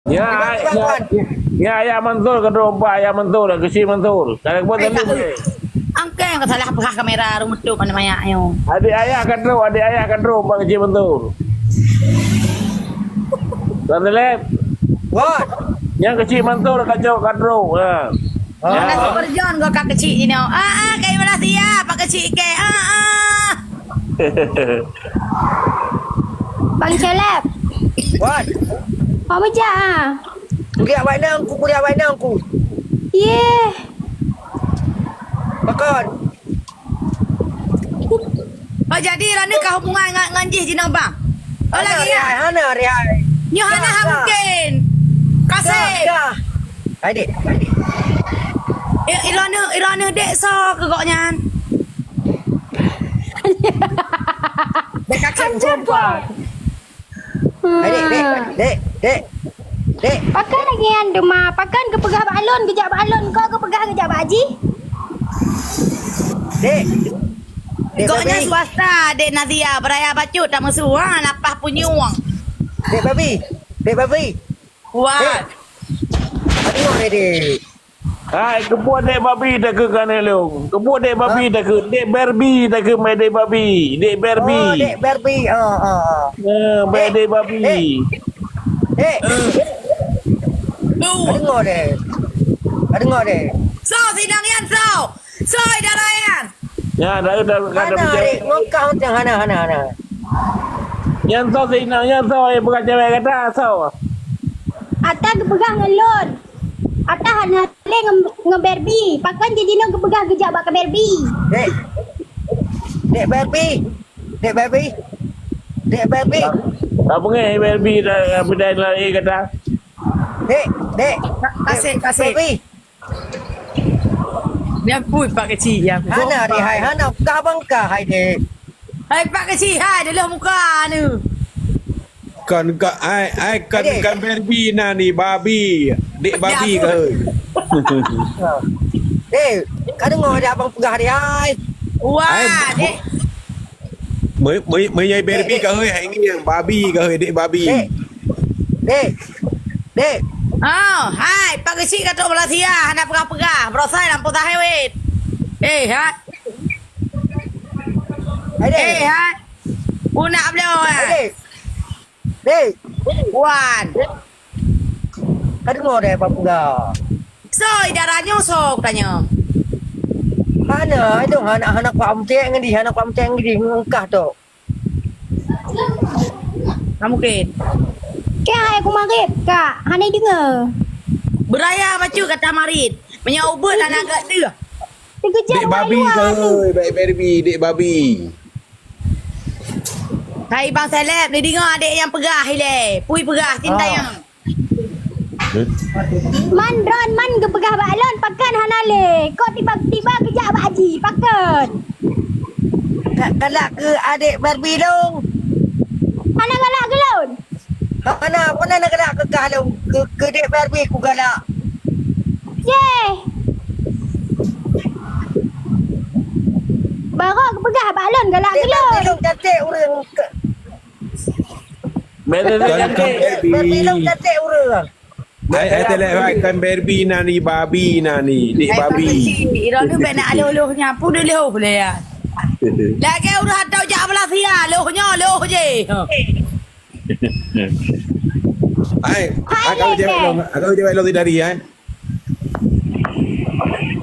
Ya, ya, ya mantul ke domba, ya mantul, kecil mantul. Kalau buat Ay, tadi. angke ka salah pagka kamera rumah tu mana maya ayo. Adik ayah kan domba kecil mantul. Tadi lep, What? yang kecil mantul kacau kadro. Ya. Mana super John go ka kecil ni. Kay wala siya pa kecil ke. Bang Celeb. What? Apa macam ah? Kuliah wainang ku. Yeah. Bakon. Oh jadi rana ka hubungan dengan jih jina bang. Oh lagi ya. Hana rihai. Nyo hana ha mungkin. Kasih. Adik. Irana dek so kegoknya. Dek kakak jumpa. Dek. Pakai lagi yang demam. Pakai ke pegah balon, kejap balon. Kau ke pegah kejap haji. Dek. Kegoknya swasta dek Nazia beraya bacut tak mesuang lapah punya uang. Dek babi. Wah. Tengok ni dek. Hai, kebun dek babi tak ke kan elong. Kebun dek babi tak ke, dek Barbie tak ke mai dek babi. Dek Oh, Barbie. dek Barbie. Mai dek babi. Dek. Tengok dek. So sidang yan so. So idarayan. Ya, dah Hana dek. Ngongkau macam Hana. Yang tahu sini, yang tahu bukan cewek kata tahu. Atas ke pegah ngelon. Atas hanya le nge-Barbie. Pakai jadi nak ke pegah kejap bak ke Barbie. Dek Barbie. Tak pengen Barbie dah benda lain kata. Dek. Kasih. Barbie. Dia pun pak kecil ya. Hana rihai. Hana kah bangka hai dek. Hai pak kecil hai dulu muka ni. Kan kan Barbie na ni babi. Dek babi ke. Dek. Kau dengar ada abang pegah rihai. Wah, dek. Mới nhai Barbie ke hơi hang yang babi ke hơi dek babi. Dek. Oh, hai pak kecil kata belah sia hendak pegah-pegah. Berosai lampu dah hewit. Ha. Hai dek. Ha. Una beliau. Dek. Wan. Kau dengar ada abang pegah. So idaranya so tanya. Hana itu anak Pak Amtek dengan dia, anak Pak Amtek dengan dia ngengkah tu. Tak mungkin. Kaya aku marip kak. Hana dengar. Beraya baca kata marit. Punya ubah dan agak dia. Sekejap Dek babi ke hơi baik Barbie dek babi. Hai bang seleb ni dengar adik yang pegah ile. Pui pegah cinta yang. Man ke pegah balon. Pakai hana le. Kau tiba-tiba kejap bak haji. Pakai. Galak ke adik Barbie dong. Hana galak gelon. Mana nak galak ke kalau ke dek Barbie ku galak. Yeay. Baru ke pegah balon galak Dek gelon. Barbie dong cantik orang. Benda Kan cantik. Barbie dong cantik orang. Ai telek kan Barbie na ni babi na ni dek babi. Ira ni ben nak luluhnya pun luluh boleh ya. Lagi udah tahu jak belah sia luluhnya luluh je. Ai kalau cewek lo tidak dia.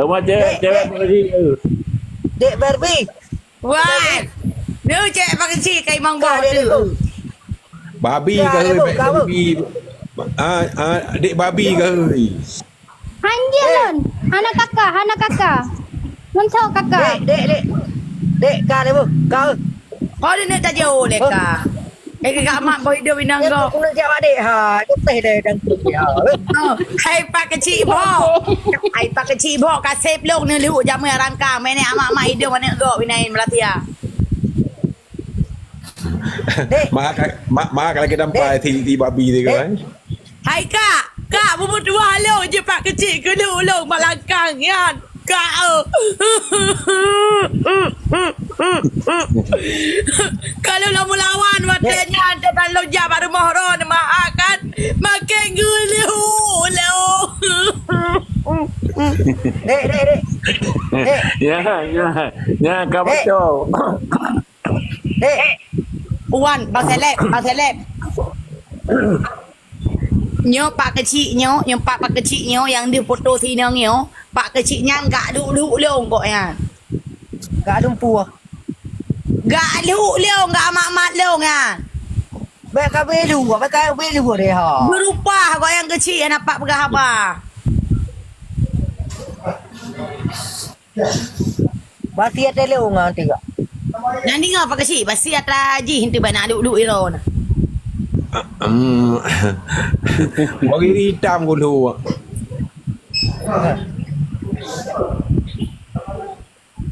Sama cewek lagi. Dek Barbie. Wah. Ni cek pakai cik kai mang Kah boh dia tu. tu. Babi Ya, ke hơi lu, baik kau. Barbie. Dek babi ke hơi. Hanjir lon. Hana kakak. Mentau kakak. Dek kah dia bu. Kau. Kau ni nak tajuk leka. Kak mak boy hidup binang Yang kau. aku nak jawab adik ha. Itu teh dia dan tu dia. Hai pak kecil bo. Hai pak kecil bo kasih peluk ni liuk jamu yang rangkang. Mana amak-amak hidup mana kau binain Malaysia. Dek. Mak kalau kita nampak ti babi tu kan. Hai kak bubur dua halo je pak kecil ke lu malangkang ya. Kak. Kalau lah melawan watanya ada dalam jam rumah ron makan makan gula. Dek. Ya, kabaco. Dek. Puan, bang seleb. Nyo pak kecilnya, yang pak kecilnya yang dia foto sini nyo, pak kecilnya enggak dulu long kok ya. Gak lumpuh. Enggak dulu long, enggak amat long ya. Mereka belu deh ha. Berupa kok yang kecil yang nampak pegah apa. Berarti ada leu nganti gak? Nanti ngapa kecil, pasti ada ji hintu bana dulu iron. Bagi hitam dulu.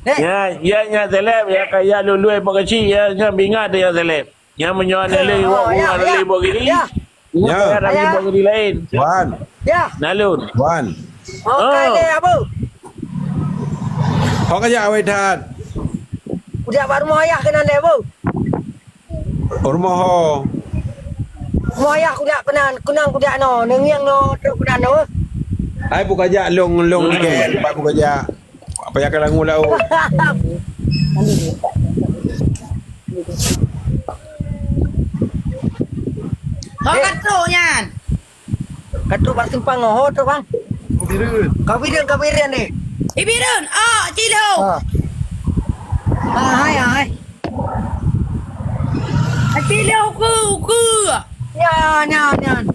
Dek. Ya seleb ya kaya lulu apa kecil ya bingat ya seleb. Yang menyoal lele wak lele begini. Ya. Ya, lele begini lain. Wan. Ya. Nalun. Wan. Okey deh apa? เขาก็จะเอาไว้ทาน Udah baru mau ayah kena deh bu. rumah ho Mau ayah kuda kunang kuda no, nengiang no, truk kuda no. ไอ้ปุกกะยะลงแกนไปปุกกะยะapa ya kala ngulau Kau kata nyan. Katu bak simpang ngoho tu bang. Kau birin ni. Ibirun, cilo. Hai. Cilo ku. Ya, nyan.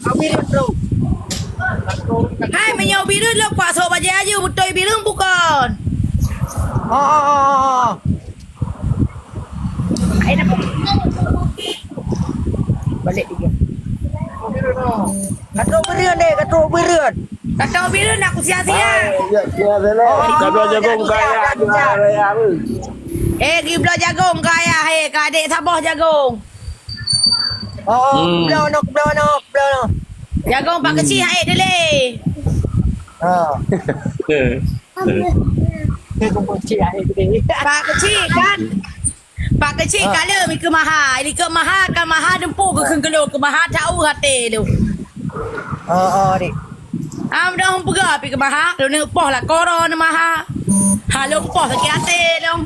Kau birin tu. Hai menyau birun lo pak sok baja aja betul birun bukan. Oh. Ai nak Balik dia. Katu birin. kata birun aku sia-sia. Ya seleb. Kado jagung kaya raya. Gibla jagung kaya kadek sabah jagung. Belau no. Jagung pak kecil dele. Pak kecil kan. Pak kecil kalau mi ke mahal kan mahal dempu ke kengelo ke mahal tahu hati tu. Dik. Dah hom pega pi ke mahal lu ni poh lah koron mahal. Halo poh sakit hati dong.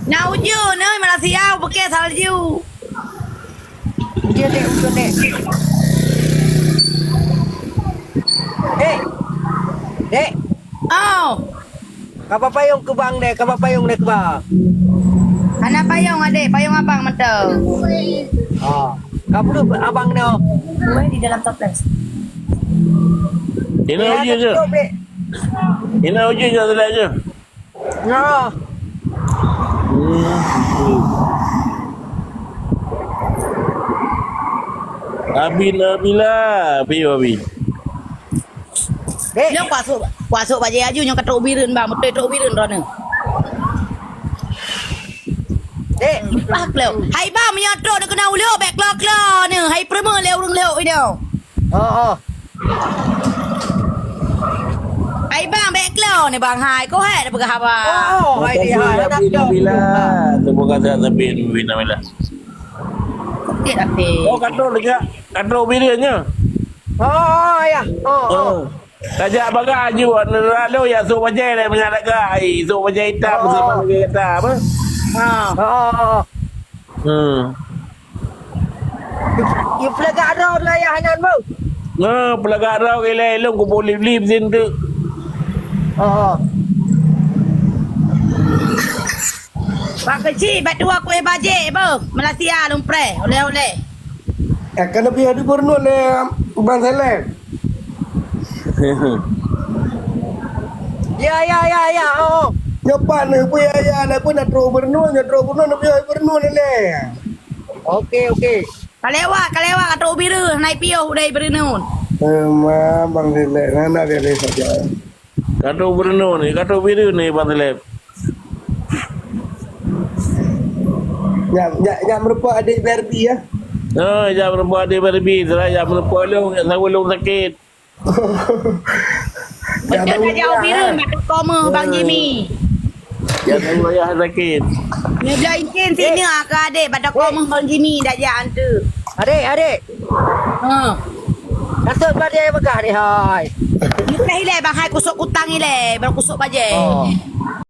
Nào chưa nơi mà là Malaysia bukan salju. Dia dek. Dek. Kapa payung ke bang dek, ke bang. Anak payung adik, payung abang mentau. Kamu tu abang no. Di dalam toples. Ina uji je. Ina uji je seleb je. No. Abi. Dek. Lo kuasuk baje aju nyong katok birun bang, betul tok birun ro ni. Dek. Pak leo. Hai bang menyato nak kena ulio backlog lo ni. Hai premier leo rung leo ini. Hai bang backlog ni bang hai ko hai dah pegah apa. Hai dia nak Bila. Terima kasih tapi Bina bila. Okey tapi. Kado lagi. Kado biranya. Ya. Kajak bagaju lalu ya su baje le menyadak gai, su baje hitam sama lagi kata apa? You pelagak round lah ya Hanan bu. Pelagak rau ke lelong ko boleh lip sin tu. Pak kecil batu aku baje apa? Malaysia lumpre. Oleh. Akan lebih ada pernah le bang seleb. Ya. Nyopan ni puya ya le pun nak tro pernah nak pernah le. Okey. Kalewa katok biru naik piau dari berunun. Ma bang seleb nak dia saja. Kado Bruno ni, kado biru ni Bang Seleb. Ya merupakan adik Barbie ya. Jangan berbuat dia berlebih. Jangan berbuat long, jangan long sakit. Betul dah jauh biru macam koma Bang Jimmy. Jangan ayah sakit. Ni belah ikan sini ke adik pada koma Bang Jimmy dah jangan tu. Adik. Kasut pada Mekah ni hai. Mekah ile bang hai kusuk utang ile, bang kusuk baje. Oh.